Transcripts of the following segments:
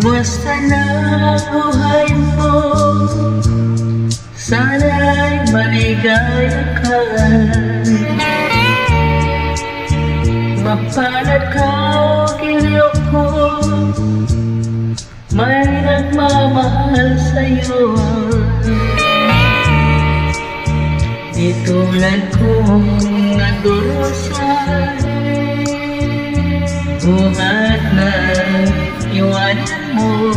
Kumusta na buhay mo? Sana'y maligaya ka. Mapalad ka o giliw ko, may nagmamahal sa'yo. Di tulad kong nagdurusan, buhat na iwanan mo.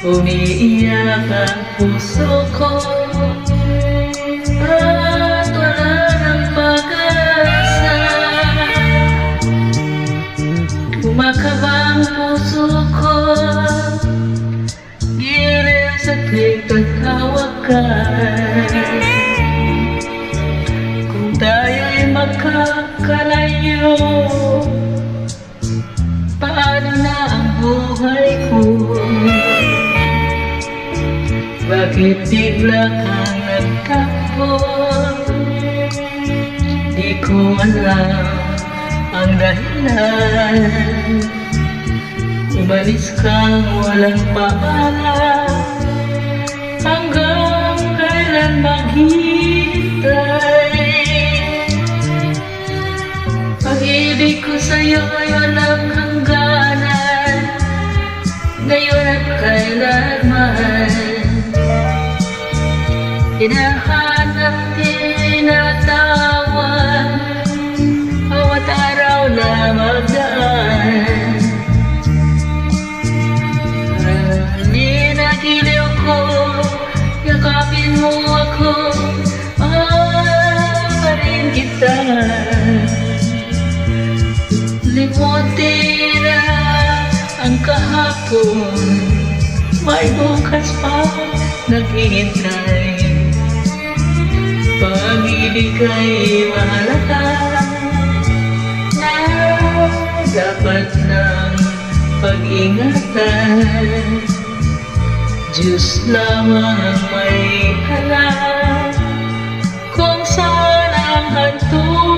Umiiyak ang puso ko at wala ng pag-asa. Kumakaba ang puso ko, giliw sa tuwing tatawag ka. Kung tayo'y magkakalayo, paano na ang buhay ko? Bakit bigla kang nagtakbo? Di ko alam ang dahilan. Umalis kang walang paalam, hanggang kailan maghihintay? Pag-ibig ko sa'yo ay walang hangganan, ngayon at kailanman. Hinahanap, tinatawan, bawat araw na magdaan. Ninagiliw ko, yakapin mo ako, rin kita. Limutin na ang kahapon, may bukas pa naghihintay. Pag-ibig ay mahalaga na dapat nang pag-ingatan. Diyos lamang ang may alam kung saan ang hantungan.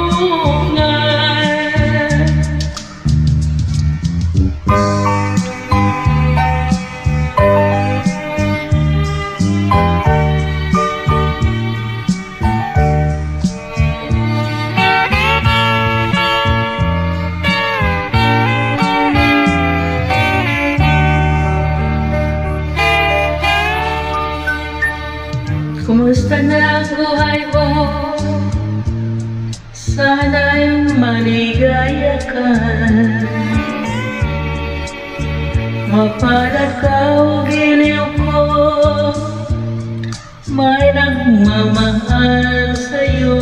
Kumusta na ang buhay mo? Sana'y maligaya ka. Mapalad ka o giliw ko, may nagmamahal sa'yo.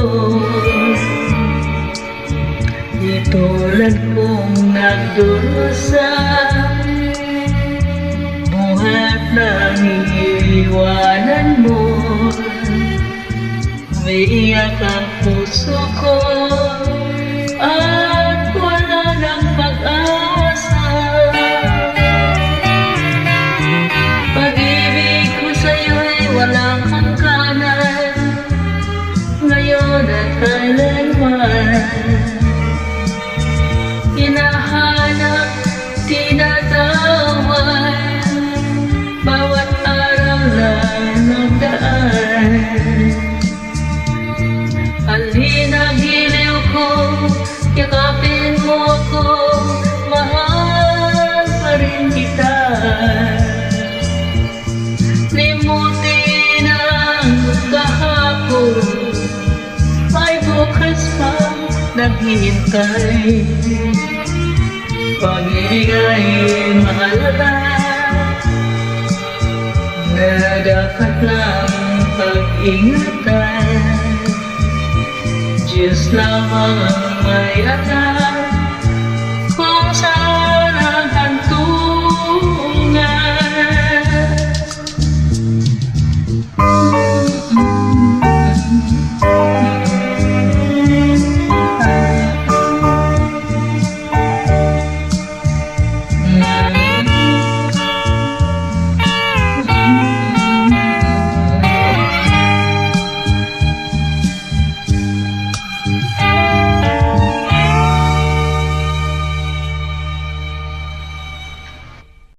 Di tulad kong nagdurusa, buhat na iiwanan mo. Umiiyak ang puso ko at wala ng pag-asa. Pag-ibig ko sa'yo'y walang hangganan, ngayon at kailanman. Hinahanap, tinatawan, bawat araw na nagdaan. Halina, giliw ko, yakapin mo ako, mahal pa rin kita. Limutin ang kahapon, may bukas pa naghihintay. Pag-ibig ay mahalaga na dapat lang pag-ingatan. Diyos lamang ang may alam